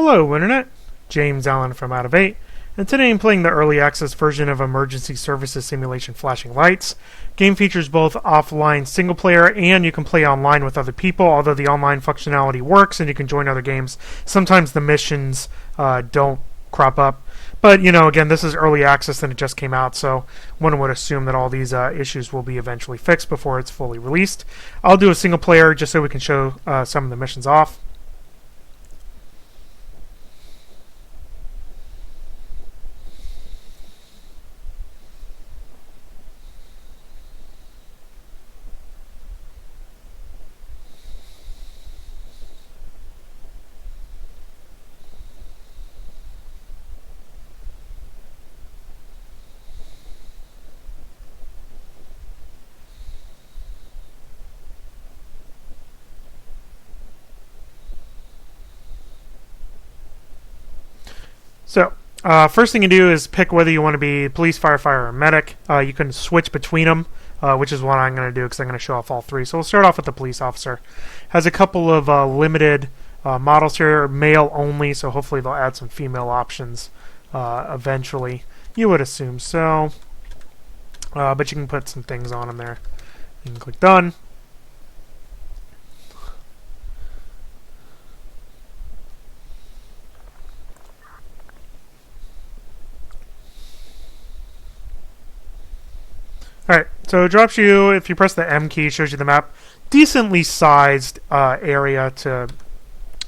Hello, Internet. James Allen from Out of 8, and today I'm playing the early access version of Emergency Services Simulation Flashing Lights. Game features both offline single player and you can play online with other people, although the online functionality works and you can join other games. Sometimes the missions don't crop up. But, again, this is early access and it just came out, so one would assume that all these issues will be eventually fixed before it's fully released. I'll do a single player just so we can show some of the missions off. So, first thing you do is pick whether you want to be police, firefighter, or medic. You can switch between them, which is what I'm going to do because I'm going to show off all three. So we'll start off with the police officer. Has a couple of limited models here, male only, so hopefully they'll add some female options eventually. You would assume so, but you can put some things on them there. You can click Done. Alright, so it drops you, if you press the M key, it shows you the map. Decently sized area to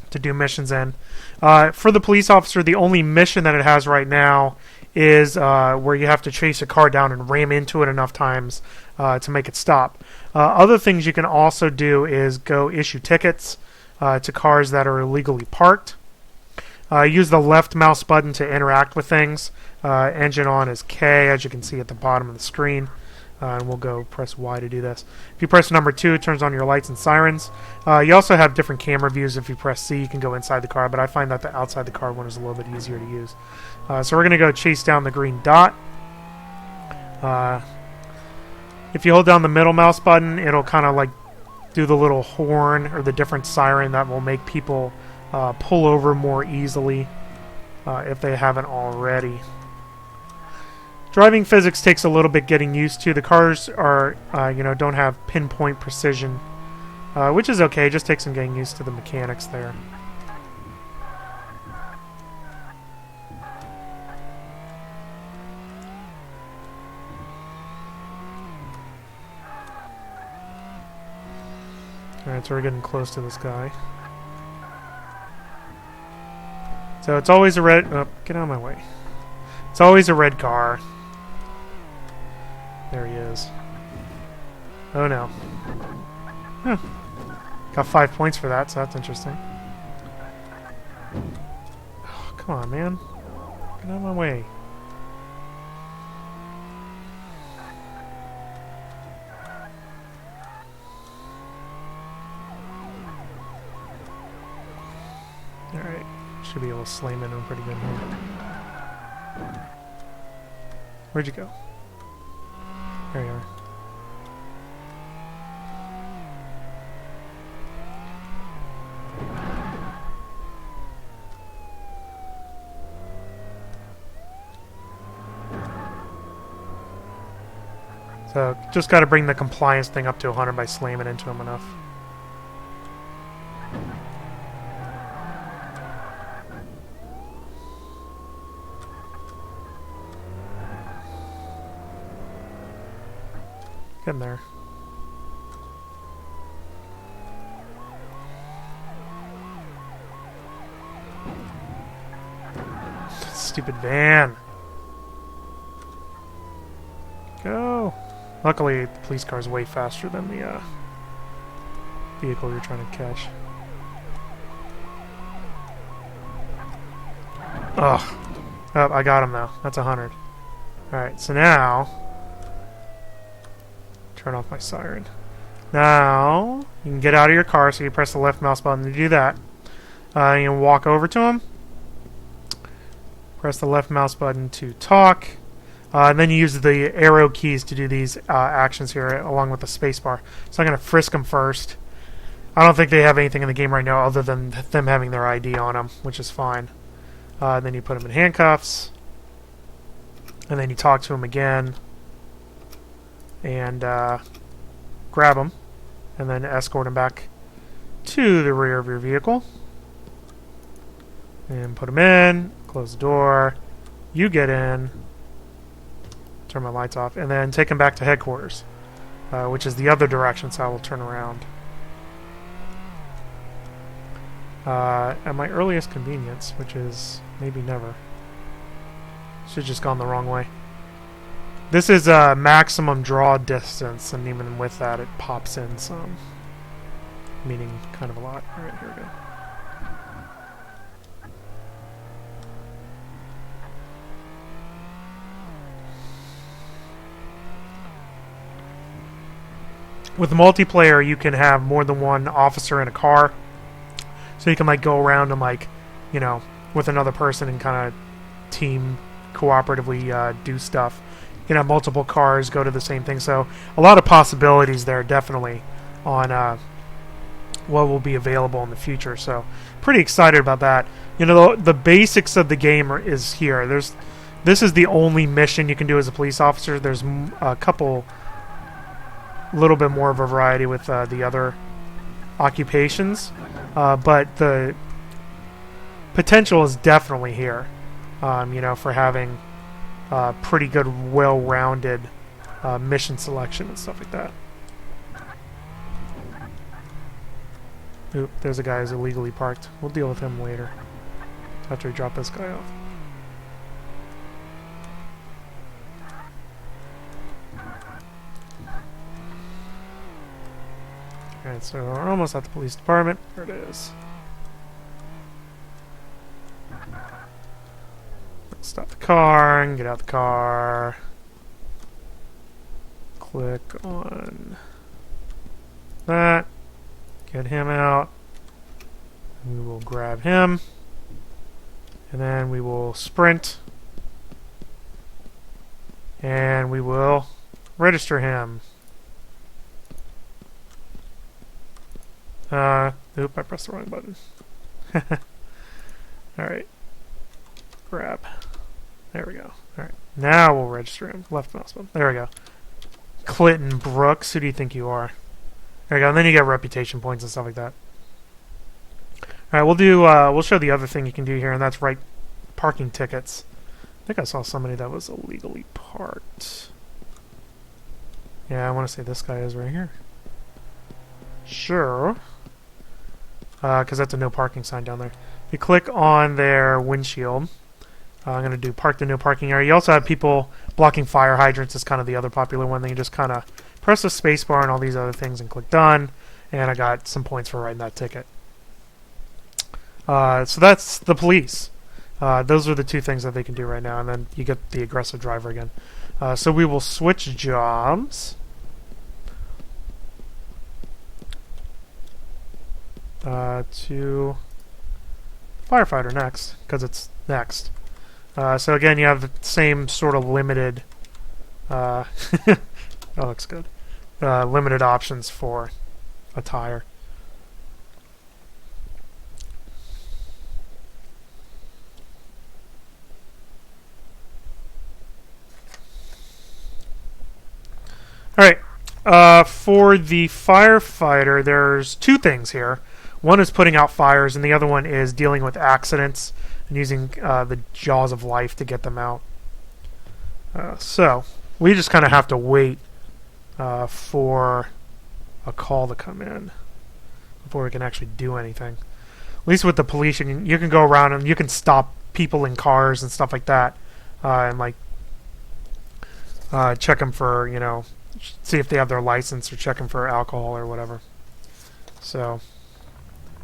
do missions in. For the police officer, the only mission that it has right now is where you have to chase a car down and ram into it enough times to make it stop. Other things you can also do is go issue tickets to cars that are illegally parked. Use the left mouse button to interact with things. Engine on is K, as you can see at the bottom of the screen. And we'll go press Y to do this. If you press number 2, it turns on your lights and sirens. You also have different camera views. If you press C, you can go inside the car, but I find that the outside the car one is a little bit easier to use. So we're going to go chase down the green dot. If you hold down the middle mouse button, it'll kind of like do the little horn or the different siren that will make people pull over more easily if they haven't already. Driving physics takes a little bit getting used to. The cars are, don't have pinpoint precision, which is okay. It just takes some getting used to the mechanics there. Alright, so we're getting close to this guy. So it's always a red... Oh, get out of my way. It's always a red car. There he is. Oh no. Huh. Got 5 points for that, so that's interesting. Oh, come on, man. Get out of my way. Alright. Should be able to slam into him pretty good here. Where'd you go? There you are. So, just got to bring the compliance thing up to 100 by slamming into him enough. Get in there. Stupid van. Go. Luckily, the police car is way faster than the vehicle you're trying to catch. Ugh. Oh, I got him though. That's 100. Alright, so now... Turn off my siren. Now, you can get out of your car, so you press the left mouse button to do that. You can walk over to him. Press the left mouse button to talk. And then you use the arrow keys to do these actions here, along with the spacebar. So I'm going to frisk him first. I don't think they have anything in the game right now other than them having their ID on them, which is fine. Then you put them in handcuffs, and then you talk to them again, and grab them, and then escort them back to the rear of your vehicle. And put them in, close the door, you get in, turn my lights off, and then take them back to headquarters, which is the other direction, so I will turn around. At my earliest convenience, which is maybe never. Should've just gone the wrong way. This is maximum draw distance, and even with that it pops in some. Meaning kind of a lot. Alright, here we go. With multiplayer, you can have more than one officer in a car. So you can like go around and like, you know, with another person and kind of team cooperatively do stuff. You can have multiple cars go to the same thing. So a lot of possibilities there, definitely, on what will be available in the future. So pretty excited about that. You know, the basics of the game is here. This is the only mission you can do as a police officer. There's a couple, little bit more of a variety with the other occupations, but the potential is definitely here. You know, for having pretty good, well-rounded mission selection and stuff like that. Oop, there's a guy who's illegally parked. We'll deal with him later, after we drop this guy off. Alright, so we're almost at the police department. There it is. Let's stop the car and get out the car. Click on that. Get him out. We will grab him. And then we will sprint. And we will register him. Oop, I pressed the wrong button. Alright. Grab. There we go. Alright. Now we'll register him. Left mouse button. There we go. Clinton Brooks. Who do you think you are? There you go. And then you get reputation points and stuff like that. Alright, we'll show the other thing you can do here, and that's write parking tickets. I think I saw somebody that was illegally parked. Yeah, I want to say this guy is right here. Sure. Because that's a no parking sign down there. If you click on their windshield, I'm going to do park the no parking area. You also have people blocking fire hydrants. It's kind of the other popular one. Then you just kind of press the space bar and all these other things and click done. And I got some points for writing that ticket. So that's the police. Those are the two things that they can do right now. And then you get the aggressive driver again. So we will switch jobs. To firefighter next, because it's next. So again, you have the same sort of limited that looks good. Limited options for attire. Alright, for the firefighter, there's two things here. One is putting out fires, and the other one is dealing with accidents and using the jaws of life to get them out. So, we just kind of have to wait for a call to come in before we can actually do anything. At least with the police, you can go around and you can stop people in cars and stuff like that, and like check them for, you know, see if they have their license, or check them for alcohol or whatever. So,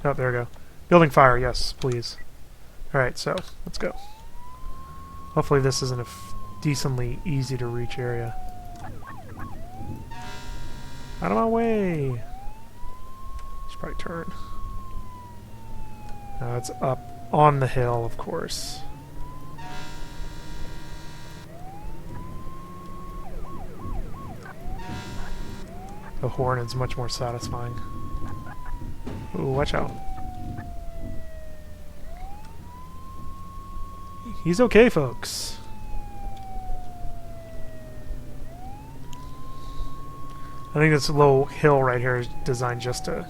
oh, there we go. Building fire, yes, please. Alright, so, let's go. Hopefully this isn't a decently easy to reach area. Out of my way! Should probably turn. It's up on the hill, of course. The horn is much more satisfying. Ooh, watch out. He's okay, folks. I think this low hill right here is designed just to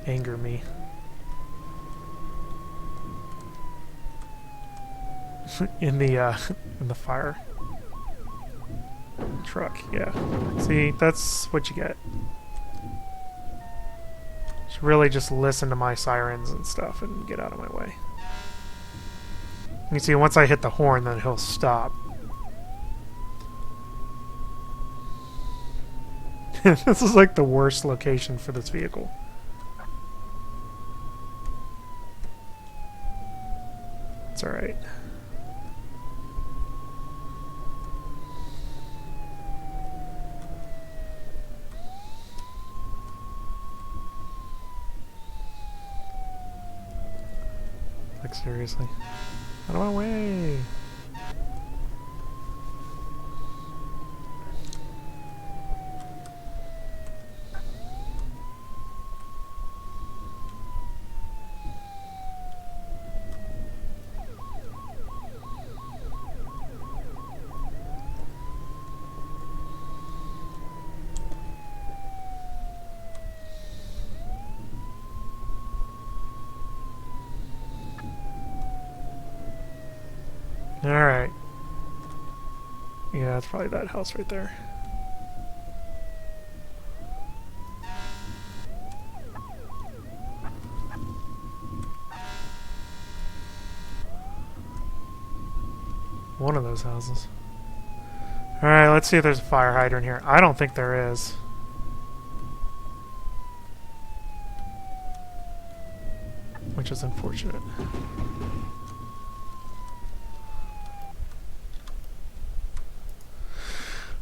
anger me. in the fire truck, yeah. See, that's what you get. Should really just listen to my sirens and stuff and get out of my way. You see, once I hit the horn, then he'll stop. This is like the worst location for this vehicle. It's alright. Like, seriously. Out of my way! Alright. Yeah, it's probably that house right there. One of those houses. Alright, let's see if there's a fire hydrant here. I don't think there is. Which is unfortunate.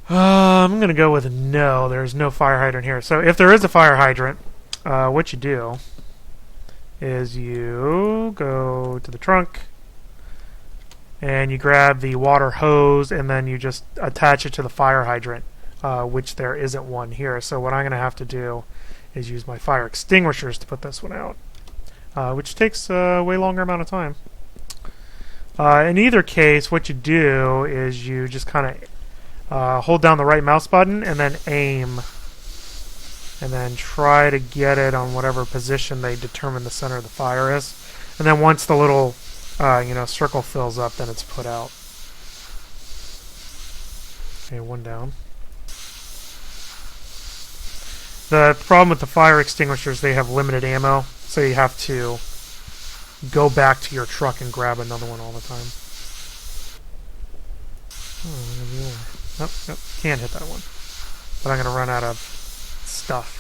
I'm gonna go with no. There's no fire hydrant here. So if there is a fire hydrant, what you do is you go to the trunk and you grab the water hose and then you just attach it to the fire hydrant, which there isn't one here. So what I'm gonna have to do is use my fire extinguishers to put this one out, which takes a way longer amount of time. In either case, what you do is you just kind of hold down the right mouse button and then aim, and then try to get it on whatever position they determine the center of the fire is. And then once the little circle fills up, then it's put out. Okay, one down. The problem with the fire extinguishers, they have limited ammo, so you have to go back to your truck and grab another one all the time. Nope, nope, can't hit that one. But I'm going to run out of stuff.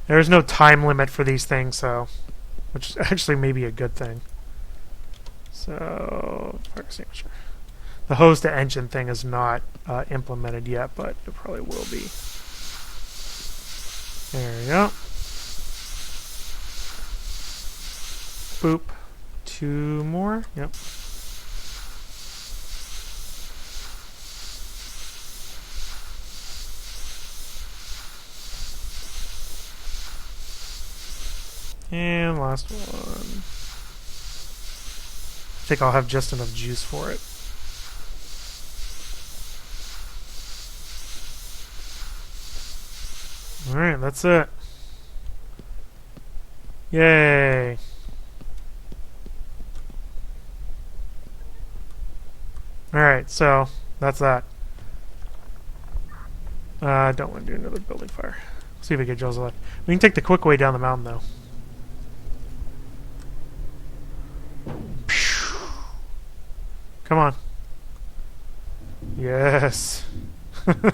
There's no time limit for these things, so... which is actually maybe a good thing. So... fire extinguisher. The hose to engine thing is not implemented yet, but it probably will be. There we go. Boop. 2 more. Yep. And last one. I think I'll have just enough juice for it. Alright, that's it. Yay! Alright, so that's that. I don't want to do another building fire. See if we get Joe's alive. We can take the quick way down the mountain, though. Come on. Yes. I'm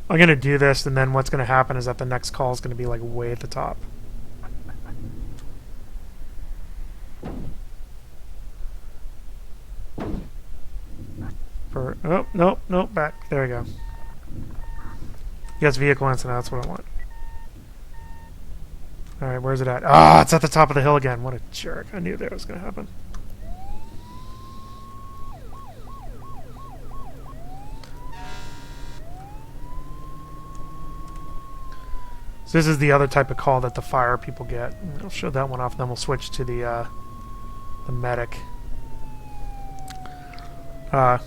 going to do this, and then what's going to happen is that the next call is going to be like way at the top. Oh, nope, nope, back. There we go. Yes, vehicle incident, that's what I want. Alright, where's it at? Ah, it's at the top of the hill again. What a jerk. I knew that was going to happen. So this is the other type of call that the fire people get. I'll show that one off, and then we'll switch to the medic.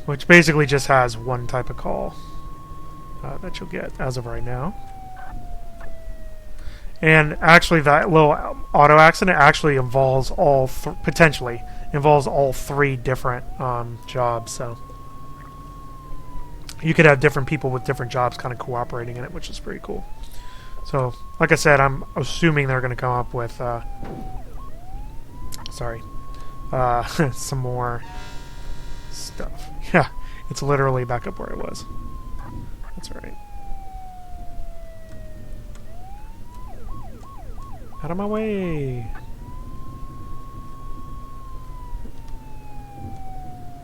Which basically just has one type of call that you'll get as of right now. And actually, that little auto accident actually involves potentially involves all three different jobs. So you could have different people with different jobs kind of cooperating in it, which is pretty cool. So, like I said, I'm assuming they're going to come up with some more stuff. Yeah, it's literally back up where it was. That's alright. Out of my way!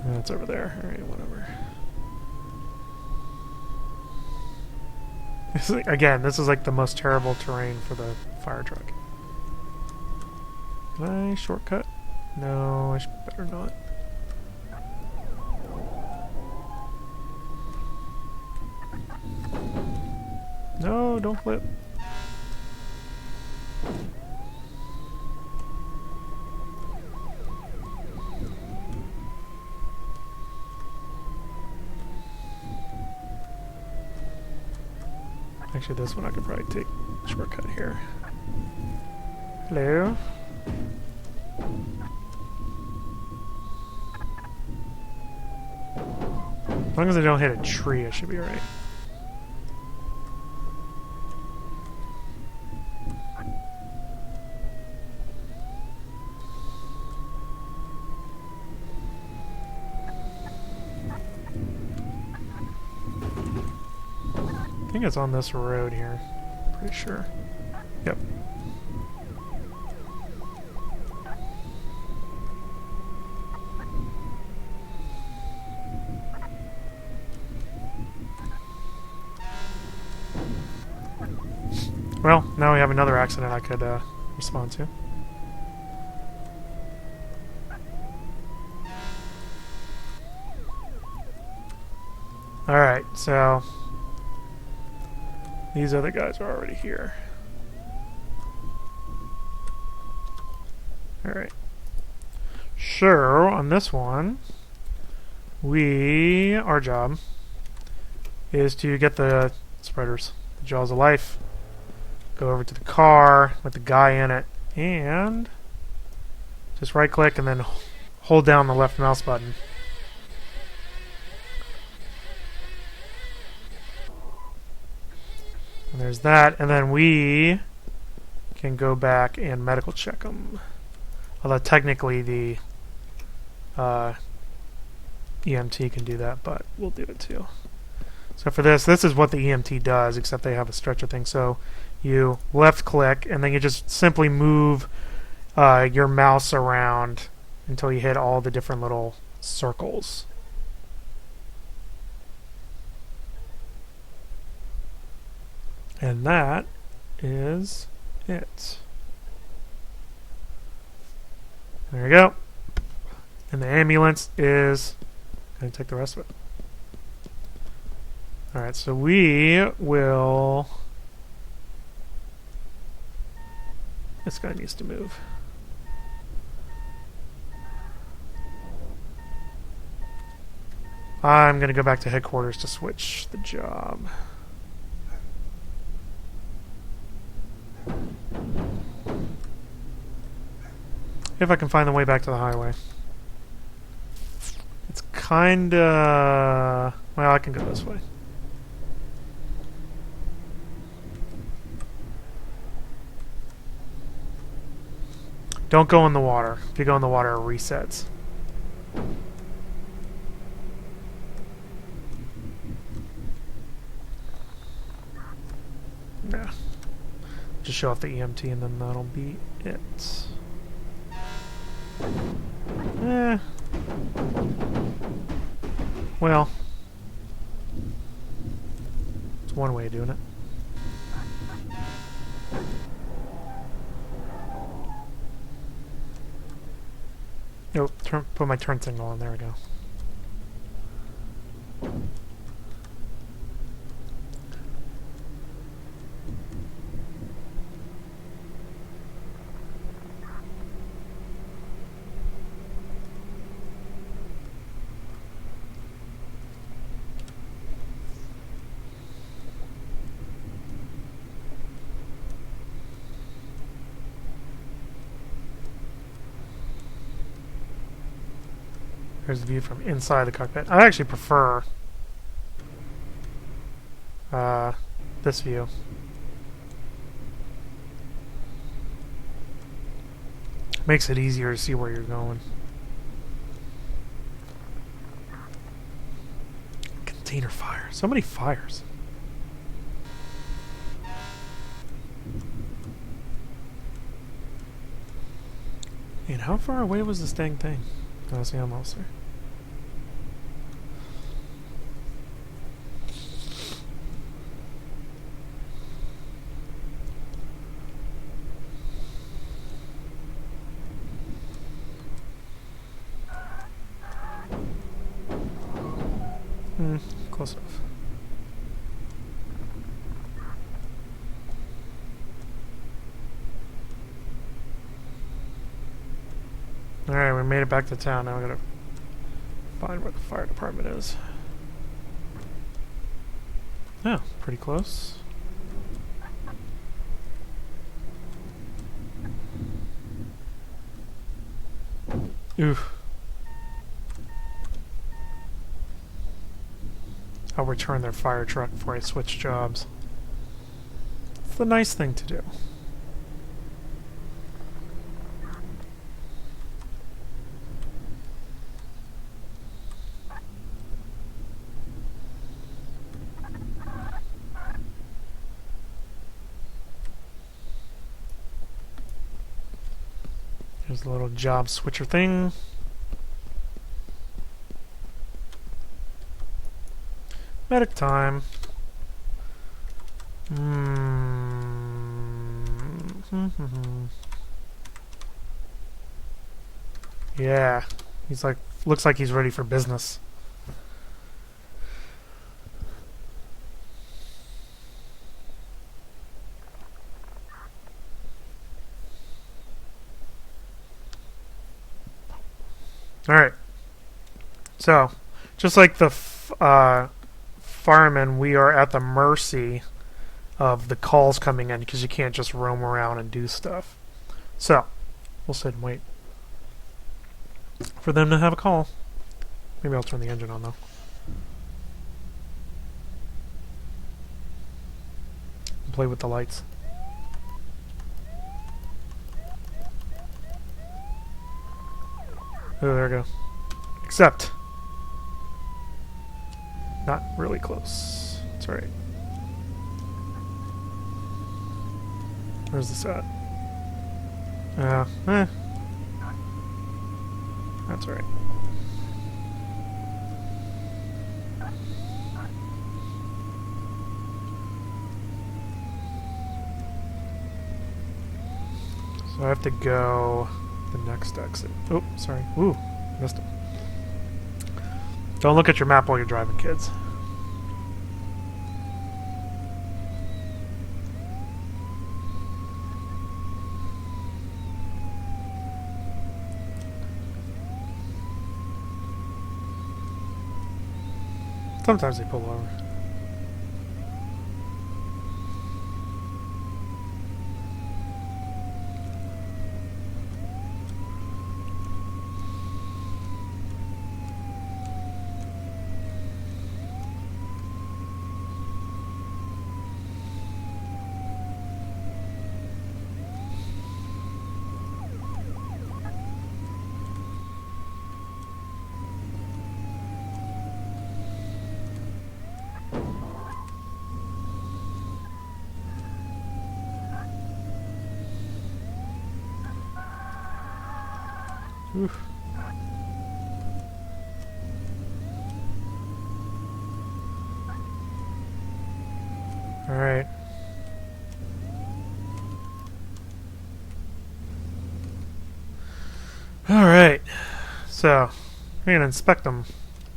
That's over there. Alright, whatever. Again, this is like the most terrible terrain for the fire truck. Can I shortcut? No, I should better not. No, don't flip. Actually, this one I could probably take a shortcut here. Hello? As long as I don't hit a tree, I should be alright. I think it's on this road here. Pretty sure. Yep. Well, now we have another accident I could respond to. Alright, so these other guys are already here. Alright. So, on this one, our job is to get the spreaders, the jaws of life, go over to the car with the guy in it, and just right click and then hold down the left mouse button. And there's that, and then we can go back and medical check them. Although technically the EMT can do that, but we'll do it too. So for this is what the EMT does, except they have a stretcher thing. So you left click, and then you just simply move your mouse around until you hit all the different little circles. And that is it. There you go. And the ambulance is going to take the rest of it. Alright, so we will... This guy needs to move. I'm going to go back to headquarters to switch the job. If I can find the way back to the highway. It's kinda... Well, I can go this way. Don't go in the water. If you go in the water, it resets. Yeah. Just show off the EMT and then that'll be it. Well, it's one way of doing it. Oh, put my turn signal on. There we go. Here's the view from inside the cockpit. I actually prefer this view. Makes it easier to see where you're going. Container fire. So many fires. And how far away was this dang thing? Oh, see, I'm almost there. Close enough. Alright, we made it back to town. Now we gotta find where the fire department is. Oh, pretty close. Oof. I'll return their fire truck before I switch jobs. It's the nice thing to do. There's a little job switcher thing. Medic time. Yeah, he's like, looks like he's ready for business. Alright. So, just like the firemen, we are at the mercy of the calls coming in because you can't just roam around and do stuff. So, we'll sit and wait for them to have a call. Maybe I'll turn the engine on though. And play with the lights. Oh, there we go. Except, not really close. That's right. Where's this at? That's right. So I have to go the next exit. Oh, sorry. Ooh, missed it. Don't look at your map while you're driving, kids. Sometimes they pull over. Oof. All right. All right. So we're gonna inspect them,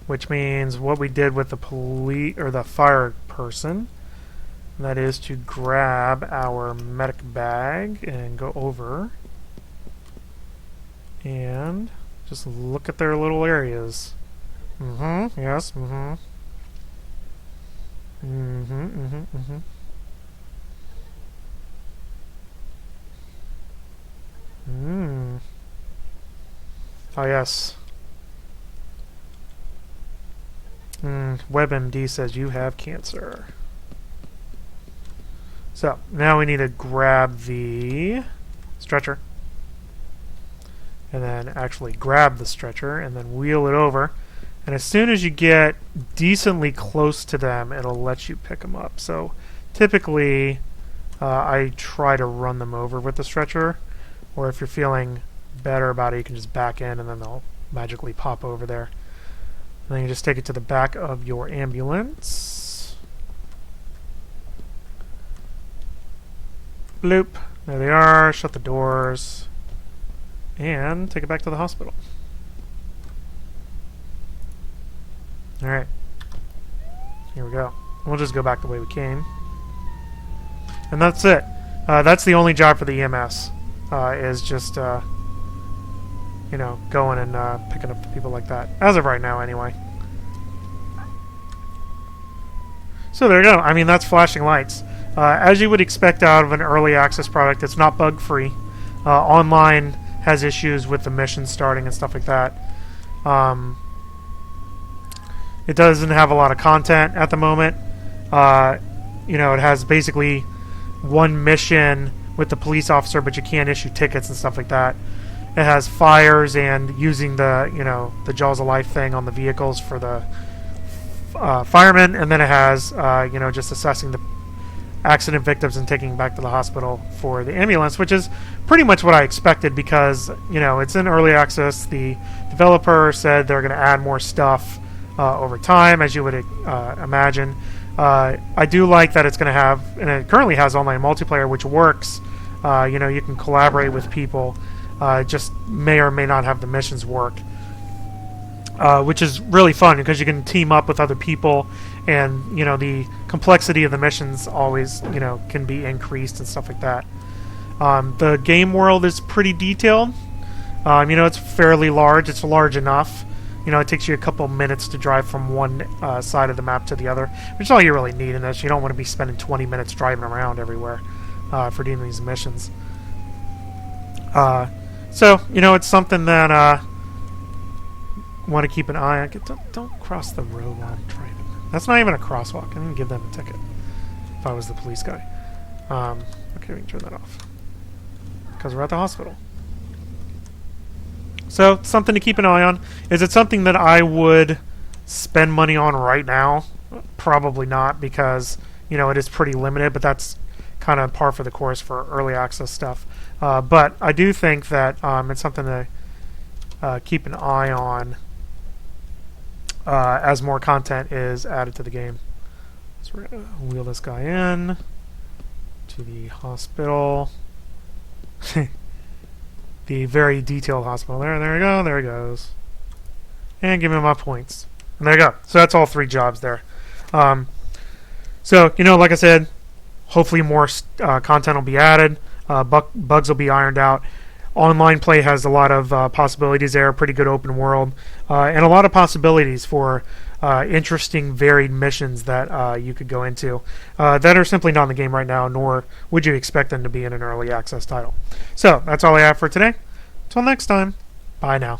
which means what we did with the police or the fire person. And that is to grab our medic bag and go over and just look at their little areas. Yes, Oh, yes. WebMD says you have cancer. So, now we need to grab the stretcher. And then actually grab the stretcher and then wheel it over. And as soon as you get decently close to them, it'll let you pick them up. So typically, I try to run them over with the stretcher. Or if you're feeling better about it, you can just back in and then they'll magically pop over there. And then you just take it to the back of your ambulance. Bloop. There they are. Shut the doors. And take it back to the hospital. Alright. Here we go. We'll just go back the way we came. And that's it. That's the only job for the EMS. Is just, you know, going and picking up people like that. As of right now, anyway. So there you go. I mean, that's flashing lights. As you would expect out of an early access product, it's not bug-free. Online has issues with the mission starting and stuff like that. It doesn't have a lot of content at the moment. You know, it has basically one mission with the police officer, but you can't issue tickets and stuff like that. It has fires and using the, you know, the Jaws of Life thing on the vehicles for the firemen, and then it has, you know, just assessing the accident victims and taking them back to the hospital for the ambulance, which is pretty much what I expected because, you know, it's in early access. The developer said they're going to add more stuff over time, as you would imagine. I do like that it's going to have, and it currently has online multiplayer, which works. You know, you can collaborate with people. Just may or may not have the missions work, which is really fun because you can team up with other people, and you know the complexity of the missions always, you know, can be increased and stuff like that. The game world is pretty detailed. You know, it's fairly large. It's large enough. You know, it takes you a couple minutes to drive from one side of the map to the other, which is all you really need in this. You don't want to be spending 20 minutes driving around everywhere for doing these missions. So, you know, it's something that want to keep an eye on. Don't cross the road while I'm driving. That's not even a crosswalk. I didn't give them a ticket if I was the police guy. Okay, we can turn that off because we're at the hospital. So, something to keep an eye on. Is it something that I would spend money on right now? Probably not, because, you know, it is pretty limited, but that's kind of par for the course for early access stuff. But I do think that it's something to keep an eye on as more content is added to the game. So we're going to wheel this guy in to the hospital. The very detailed hospital. There we go. There he goes. And give him my points. And there you go. So that's all 3 jobs there. So, you know, like I said, hopefully more content will be added. Bugs will be ironed out. Online play has a lot of possibilities there. Pretty good open world. And a lot of possibilities for interesting, varied missions that you could go into that are simply not in the game right now, nor would you expect them to be in an early access title. So that's all I have for today. Until next time, bye now.